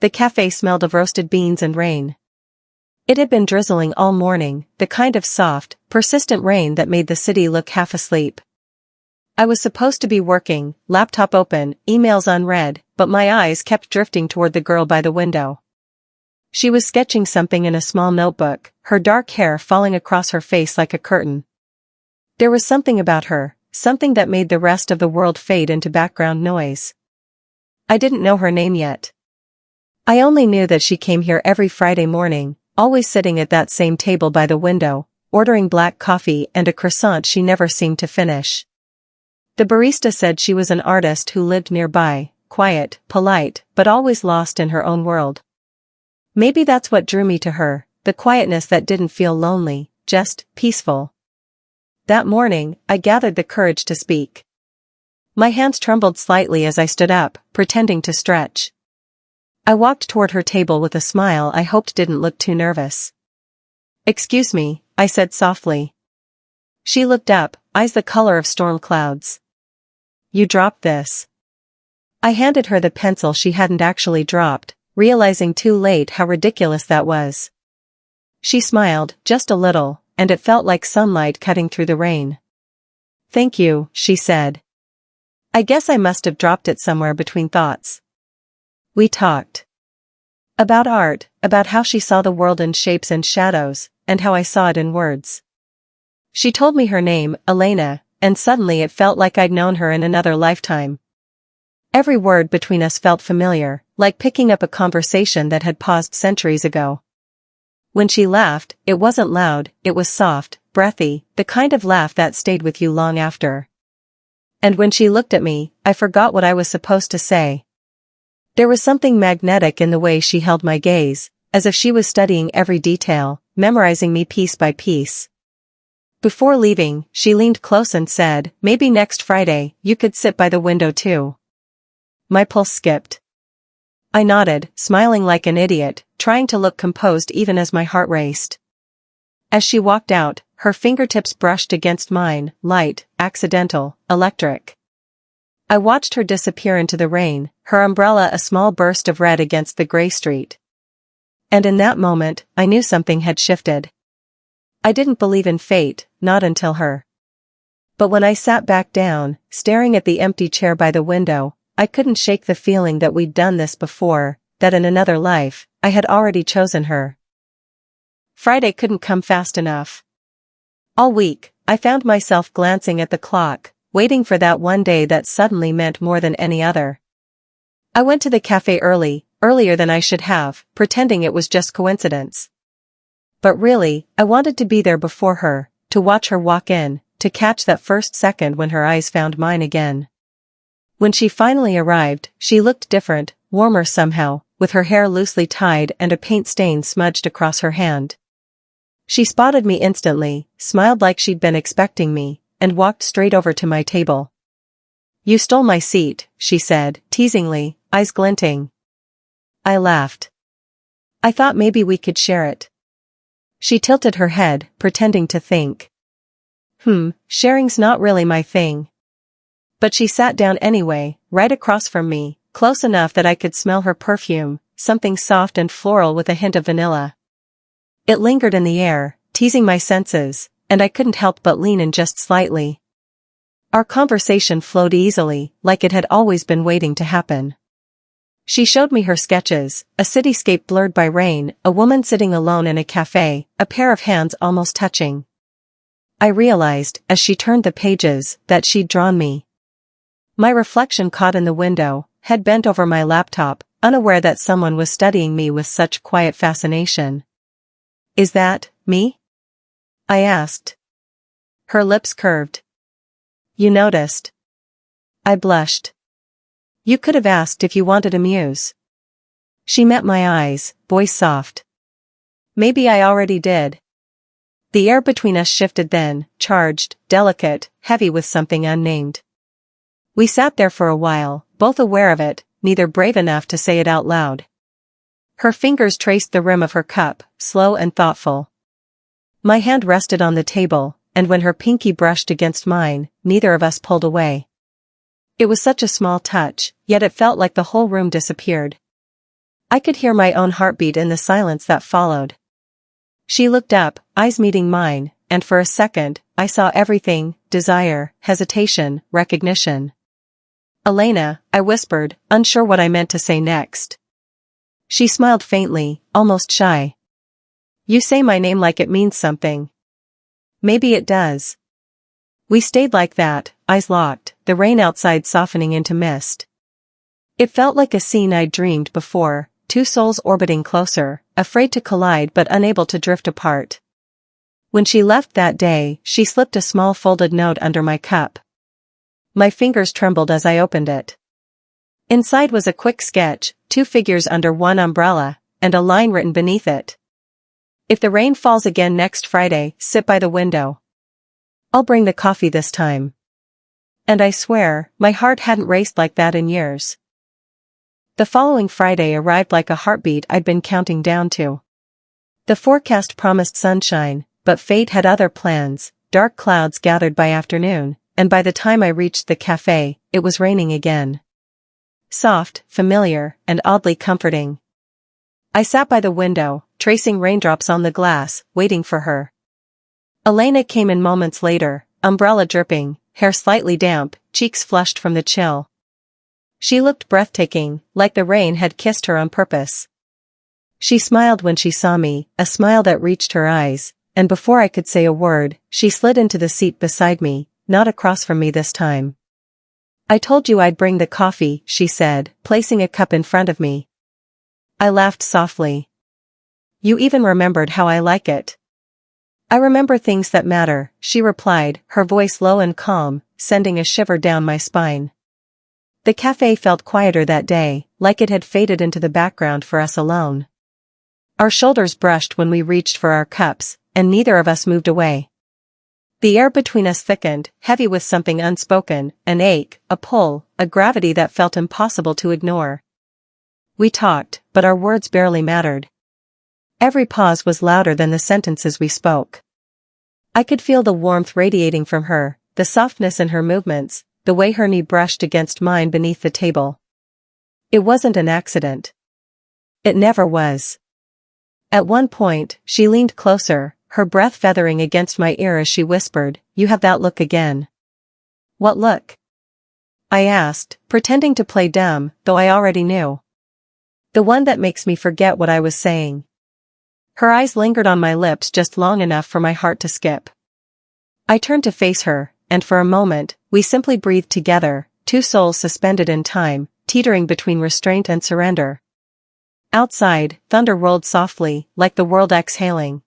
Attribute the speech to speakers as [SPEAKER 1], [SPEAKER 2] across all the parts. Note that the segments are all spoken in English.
[SPEAKER 1] the cafe smelled of roasted beans and rain. It had been drizzling all morning, the kind of soft, persistent rain that made the city look half asleep. I was supposed to be working, laptop open, emails unread, but my eyes kept drifting toward the girl by the window. She was sketching something in a small notebook, her dark hair falling across her face like a curtain. There was something about her, something that made the rest of the world fade into background noise. I didn't know her name yet. I only knew that she came here every Friday morning, always sitting at that same table by the window, ordering black coffee and a croissant she never seemed to finish. The barista said she was an artist who lived nearby, quiet, polite, but always lost in her own world. Maybe that's what drew me to her, the quietness that didn't feel lonely, just peaceful. That morning, I gathered the courage to speak. My hands trembled slightly as I stood up, pretending to stretch. I walked toward her table with a smile I hoped didn't look too nervous. "Excuse me," I said softly. She looked up, eyes the color of storm clouds. "You dropped this." I handed her the pencil she hadn't actually dropped, realizing too late how ridiculous that was. She smiled, just a little, and it felt like sunlight cutting through the rain. "Thank you," she said. I guess I must have dropped it somewhere between thoughts. We talked. About art, about how she saw the world in shapes and shadows, and how I saw it in words. She told me her name, Elena, and suddenly it felt like I'd known her in another lifetime. Every word between us felt familiar, like picking up a conversation that had paused centuries ago. When she laughed, it wasn't loud, it was soft, breathy, the kind of laugh that stayed with you long after. And when she looked at me, I forgot what I was supposed to say. There was something magnetic in the way she held my gaze, as if she was studying every detail, memorizing me piece by piece. Before leaving, she leaned close and said, "Maybe next Friday, you could sit by the window too." My pulse skipped. I nodded, smiling like an idiot, trying to look composed even as my heart raced. As she walked out, her fingertips brushed against mine, light, accidental, electric. I watched her disappear into the rain, her umbrella a small burst of red against the gray street. And in that moment, I knew something had shifted. I didn't believe in fate, not until her. But when I sat back down, staring at the empty chair by the window, I couldn't shake the feeling that we'd done this before, that in another life, I had already chosen her. Friday couldn't come fast enough. All week, I found myself glancing at the clock, waiting for that one day that suddenly meant more than any other. I went to the cafe earlier than I should have, pretending it was just coincidence. But really, I wanted to be there before her, to watch her walk in, to catch that first second when her eyes found mine again. When she finally arrived, she looked different, warmer somehow, with her hair loosely tied and a paint stain smudged across her hand. She spotted me instantly, smiled like she'd been expecting me, and walked straight over to my table. "You stole my seat," she said, teasingly, eyes glinting. I laughed. "I thought maybe we could share it." She tilted her head, pretending to think. Sharing's not really my thing." But she sat down anyway, right across from me, close enough that I could smell her perfume, something soft and floral with a hint of vanilla. It lingered in the air, teasing my senses, and I couldn't help but lean in just slightly. Our conversation flowed easily, like it had always been waiting to happen. She showed me her sketches, a cityscape blurred by rain, a woman sitting alone in a cafe, a pair of hands almost touching. I realized, as she turned the pages, that she'd drawn me. My reflection caught in the window, head bent over my laptop, unaware that someone was studying me with such quiet fascination. "Is that me?" I asked. Her lips curved. "You noticed?" I blushed. "You could have asked if you wanted a muse." She met my eyes, voice soft. "Maybe I already did." The air between us shifted then, charged, delicate, heavy with something unnamed. We sat there for a while, both aware of it, neither brave enough to say it out loud. Her fingers traced the rim of her cup, slow and thoughtful. My hand rested on the table, and when her pinky brushed against mine, neither of us pulled away. It was such a small touch, yet it felt like the whole room disappeared. I could hear my own heartbeat in the silence that followed. She looked up, eyes meeting mine, and for a second, I saw everything: desire, hesitation, recognition. "Elena," I whispered, unsure what I meant to say next. She smiled faintly, almost shy. "You say my name like it means something." "Maybe it does." We stayed like that, eyes locked, the rain outside softening into mist. It felt like a scene I'd dreamed before, two souls orbiting closer, afraid to collide but unable to drift apart. When she left that day, she slipped a small folded note under my cup. My fingers trembled as I opened it. Inside was a quick sketch, two figures under one umbrella, and a line written beneath it. "If the rain falls again next Friday, sit by the window. I'll bring the coffee this time." And I swear, my heart hadn't raced like that in years. The following Friday arrived like a heartbeat I'd been counting down to. The forecast promised sunshine, but fate had other plans. Dark clouds gathered by afternoon, and by the time I reached the cafe, it was raining again. Soft, familiar, and oddly comforting. I sat by the window, tracing raindrops on the glass, waiting for her. Elena came in moments later, umbrella dripping, hair slightly damp, cheeks flushed from the chill. She looked breathtaking, like the rain had kissed her on purpose. She smiled when she saw me, a smile that reached her eyes, and before I could say a word, she slid into the seat beside me, not across from me this time. "I told you I'd bring the coffee," she said, placing a cup in front of me. I laughed softly. "You even remembered how I like it." "I remember things that matter," she replied, her voice low and calm, sending a shiver down my spine. The cafe felt quieter that day, like it had faded into the background for us alone. Our shoulders brushed when we reached for our cups, and neither of us moved away. The air between us thickened, heavy with something unspoken, an ache, a pull, a gravity that felt impossible to ignore. We talked, but our words barely mattered. Every pause was louder than the sentences we spoke. I could feel the warmth radiating from her, the softness in her movements, the way her knee brushed against mine beneath the table. It wasn't an accident. It never was. At one point, she leaned closer, her breath feathering against my ear as she whispered, "You have that look again." "What look?" I asked, pretending to play dumb, though I already knew. "The one that makes me forget what I was saying." Her eyes lingered on my lips just long enough for my heart to skip. I turned to face her, and for a moment, we simply breathed together, two souls suspended in time, teetering between restraint and surrender. Outside, thunder rolled softly, like the world exhaling.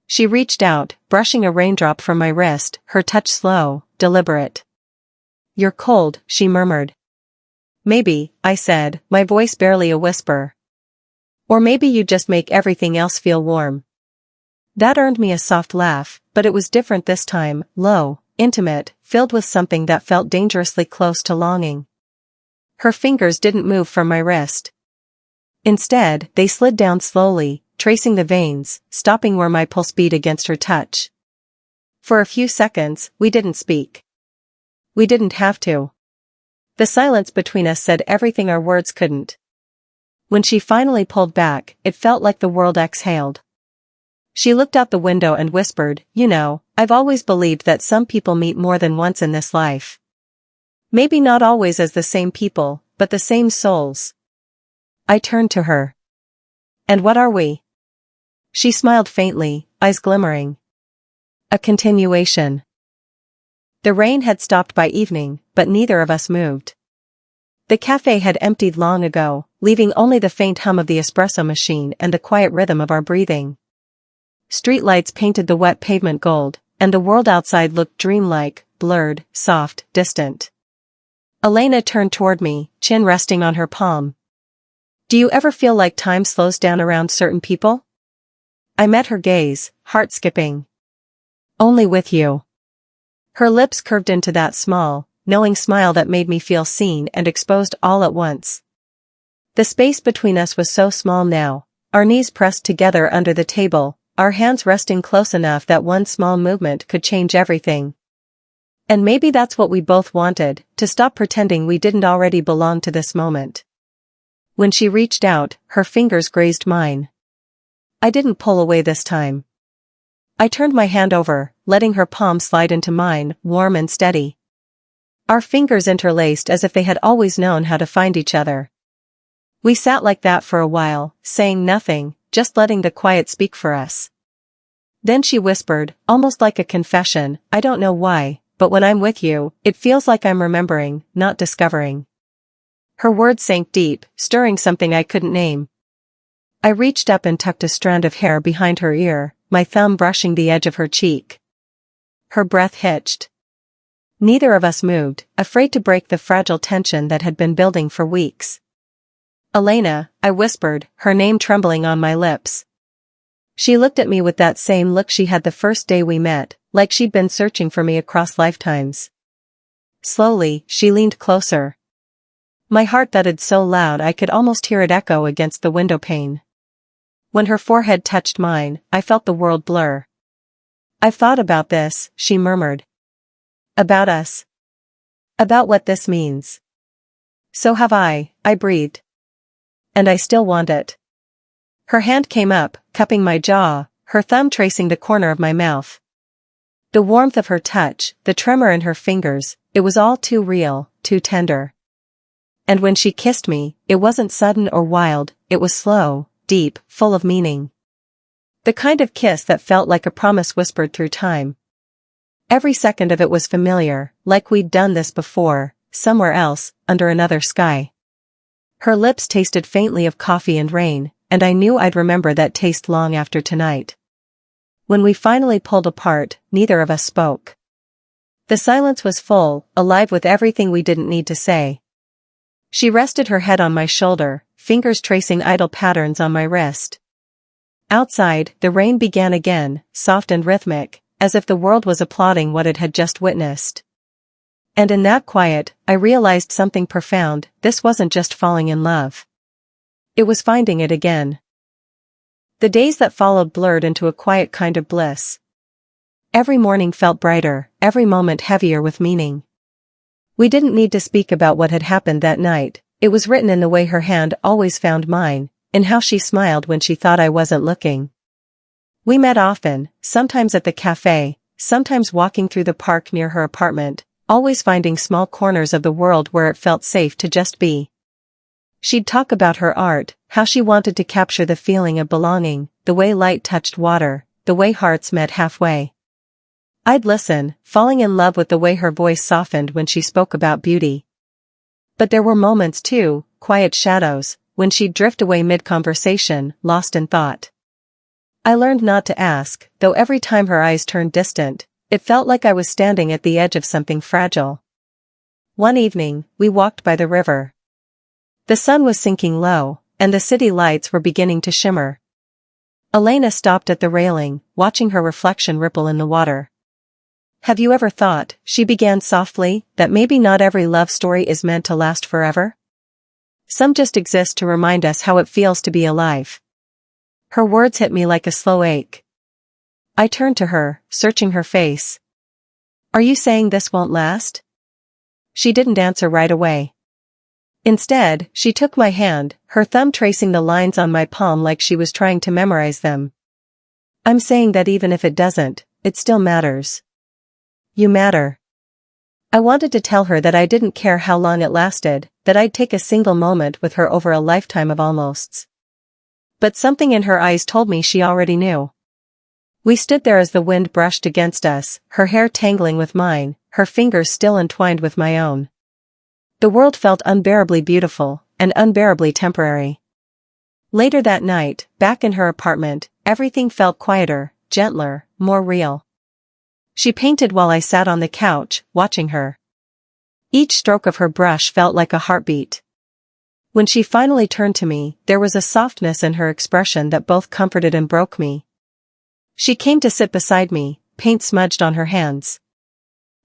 [SPEAKER 1] She reached out, brushing a raindrop from my wrist, her touch slow, deliberate. "You're cold," she murmured. "Maybe," I said, my voice barely a whisper. "Or maybe you just make everything else feel warm." That earned me a soft laugh, but it was different this time, low, intimate, filled with something that felt dangerously close to longing. Her fingers didn't move from my wrist. Instead, they slid down slowly, tracing the veins, stopping where my pulse beat against her touch. For a few seconds, we didn't speak. We didn't have to. The silence between us said everything our words couldn't. When she finally pulled back, it felt like the world exhaled. She looked out the window and whispered, "You know, I've always believed that some people meet more than once in this life. Maybe not always as the same people, but the same souls." I turned to her. "And what are we?" She smiled faintly, eyes glimmering. "A continuation." The rain had stopped by evening, but neither of us moved. The cafe had emptied long ago, leaving only the faint hum of the espresso machine and the quiet rhythm of our breathing. Streetlights painted the wet pavement gold, and the world outside looked dreamlike, blurred, soft, distant. Elena turned toward me, chin resting on her palm. "Do you ever feel like time slows down around certain people?" I met her gaze, heart skipping. "Only with you." Her lips curved into that small, knowing smile that made me feel seen and exposed all at once. The space between us was so small now, our knees pressed together under the table, our hands resting close enough that one small movement could change everything. And maybe that's what we both wanted, to stop pretending we didn't already belong to this moment. When she reached out, her fingers grazed mine. I didn't pull away this time. I turned my hand over, letting her palm slide into mine, warm and steady. Our fingers interlaced as if they had always known how to find each other. We sat like that for a while, saying nothing, just letting the quiet speak for us. Then she whispered, almost like a confession, I don't know why, but when I'm with you, it feels like I'm remembering, not discovering. Her words sank deep, stirring something I couldn't name. I reached up and tucked a strand of hair behind her ear, my thumb brushing the edge of her cheek. Her breath hitched. Neither of us moved, afraid to break the fragile tension that had been building for weeks. Elena, I whispered, her name trembling on my lips. She looked at me with that same look she had the first day we met, like she'd been searching for me across lifetimes. Slowly, she leaned closer. My heart thudded so loud I could almost hear it echo against the window pane. When her forehead touched mine, I felt the world blur. I've thought about this, she murmured. About us. About what this means. So have I breathed. And I still want it. Her hand came up, cupping my jaw, her thumb tracing the corner of my mouth. The warmth of her touch, the tremor in her fingers, it was all too real, too tender. And when she kissed me, it wasn't sudden or wild, it was slow, deep, full of meaning. The kind of kiss that felt like a promise whispered through time. Every second of it was familiar, like we'd done this before, somewhere else, under another sky. Her lips tasted faintly of coffee and rain, and I knew I'd remember that taste long after tonight. When we finally pulled apart, neither of us spoke. The silence was full, alive with everything we didn't need to say. She rested her head on my shoulder, fingers tracing idle patterns on my wrist. Outside, the rain began again, soft and rhythmic, as if the world was applauding what it had just witnessed. And in that quiet, I realized something profound, this wasn't just falling in love. It was finding it again. The days that followed blurred into a quiet kind of bliss. Every morning felt brighter, every moment heavier with meaning. We didn't need to speak about what had happened that night, it was written in the way her hand always found mine, in how she smiled when she thought I wasn't looking. We met often, sometimes at the cafe, sometimes walking through the park near her apartment, always finding small corners of the world where it felt safe to just be. She'd talk about her art, how she wanted to capture the feeling of belonging, the way light touched water, the way hearts met halfway. I'd listen, falling in love with the way her voice softened when she spoke about beauty. But there were moments too, quiet shadows, when she'd drift away mid-conversation, lost in thought. I learned not to ask, though every time her eyes turned distant, it felt like I was standing at the edge of something fragile. One evening, we walked by the river. The sun was sinking low, and the city lights were beginning to shimmer. Elena stopped at the railing, watching her reflection ripple in the water. Have you ever thought, she began softly, that maybe not every love story is meant to last forever? Some just exist to remind us how it feels to be alive. Her words hit me like a slow ache. I turned to her, searching her face. Are you saying this won't last? She didn't answer right away. Instead, she took my hand, her thumb tracing the lines on my palm like she was trying to memorize them. I'm saying that even if it doesn't, it still matters. You matter. I wanted to tell her that I didn't care how long it lasted, that I'd take a single moment with her over a lifetime of almosts. But something in her eyes told me she already knew. We stood there as the wind brushed against us, her hair tangling with mine, her fingers still entwined with my own. The world felt unbearably beautiful, and unbearably temporary. Later that night, back in her apartment, everything felt quieter, gentler, more real. She painted while I sat on the couch, watching her. Each stroke of her brush felt like a heartbeat. When she finally turned to me, there was a softness in her expression that both comforted and broke me. She came to sit beside me, paint smudged on her hands.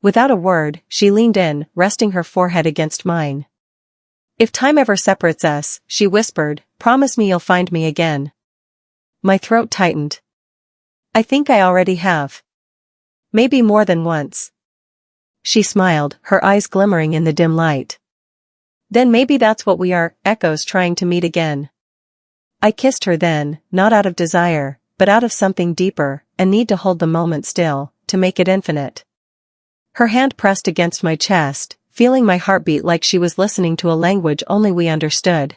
[SPEAKER 1] Without a word, she leaned in, resting her forehead against mine. If time ever separates us, she whispered, promise me you'll find me again. My throat tightened. I think I already have. Maybe more than once. She smiled, her eyes glimmering in the dim light. Then maybe that's what we are, echoes trying to meet again. I kissed her then, not out of desire, but out of something deeper, a need to hold the moment still, to make it infinite. Her hand pressed against my chest, feeling my heartbeat like she was listening to a language only we understood.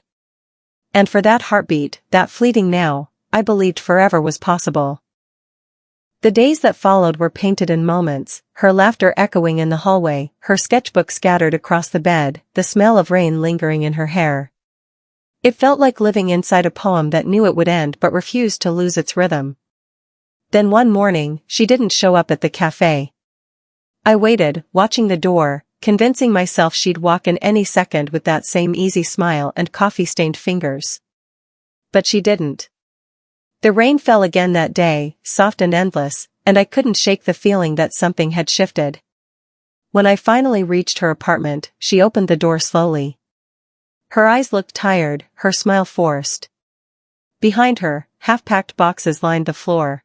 [SPEAKER 1] And for that heartbeat, that fleeting now, I believed forever was possible. The days that followed were painted in moments, her laughter echoing in the hallway, her sketchbook scattered across the bed, the smell of rain lingering in her hair. It felt like living inside a poem that knew it would end but refused to lose its rhythm. Then one morning, she didn't show up at the cafe. I waited, watching the door, convincing myself she'd walk in any second with that same easy smile and coffee-stained fingers. But she didn't. The rain fell again that day, soft and endless, and I couldn't shake the feeling that something had shifted. When I finally reached her apartment, she opened the door slowly. Her eyes looked tired, her smile forced. Behind her, half-packed boxes lined the floor.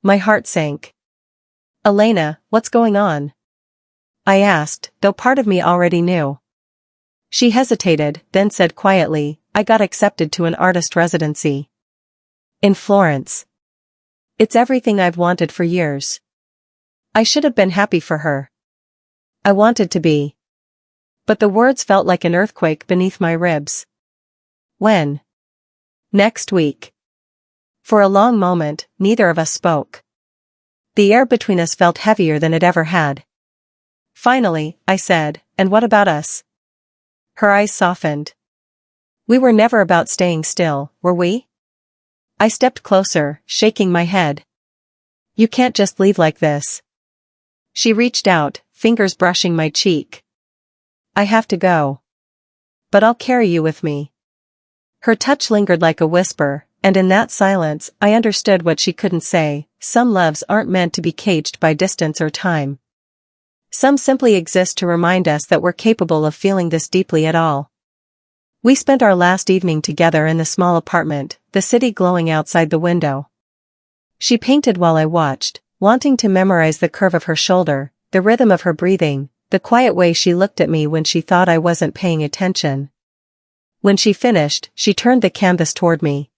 [SPEAKER 1] My heart sank. "Elena, what's going on?" I asked, though part of me already knew. She hesitated, then said quietly, "I got accepted to an artist residency. In Florence. It's everything I've wanted for years." I should have been happy for her. I wanted to be. But the words felt like an earthquake beneath my ribs. "When?" "Next week." For a long moment, neither of us spoke. The air between us felt heavier than it ever had. Finally, I said, "And what about us?" Her eyes softened. "We were never about staying still, were we?" I stepped closer, shaking my head. "You can't just leave like this." She reached out, fingers brushing my cheek. "I have to go. But I'll carry you with me." Her touch lingered like a whisper, and in that silence, I understood what she couldn't say. Some loves aren't meant to be caged by distance or time. Some simply exist to remind us that we're capable of feeling this deeply at all. We spent our last evening together in the small apartment, the city glowing outside the window. She painted while I watched, wanting to memorize the curve of her shoulder, the rhythm of her breathing, the quiet way she looked at me when she thought I wasn't paying attention. When she finished, she turned the canvas toward me.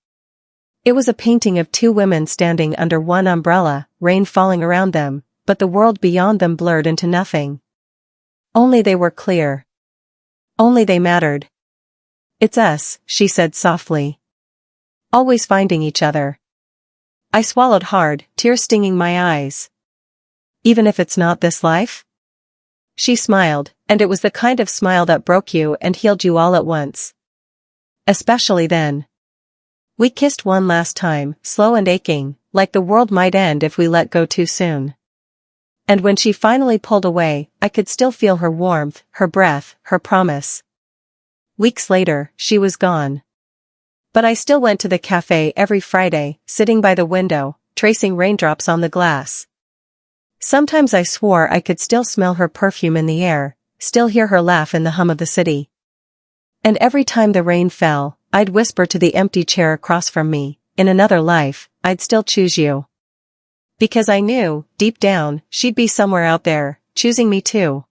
[SPEAKER 1] It was a painting of two women standing under one umbrella, rain falling around them, but the world beyond them blurred into nothing. Only they were clear. Only they mattered. "It's us," she said softly. "Always finding each other." I swallowed hard, tears stinging my eyes. "Even if it's not this life?" She smiled, and it was the kind of smile that broke you and healed you all at once. Especially then. We kissed one last time, slow and aching, like the world might end if we let go too soon. And when she finally pulled away, I could still feel her warmth, her breath, her promise. Weeks later, she was gone. But I still went to the cafe every Friday, sitting by the window, tracing raindrops on the glass. Sometimes I swore I could still smell her perfume in the air, still hear her laugh in the hum of the city. And every time the rain fell, I'd whisper to the empty chair across from me, "In another life, I'd still choose you." Because I knew, deep down, she'd be somewhere out there, choosing me too.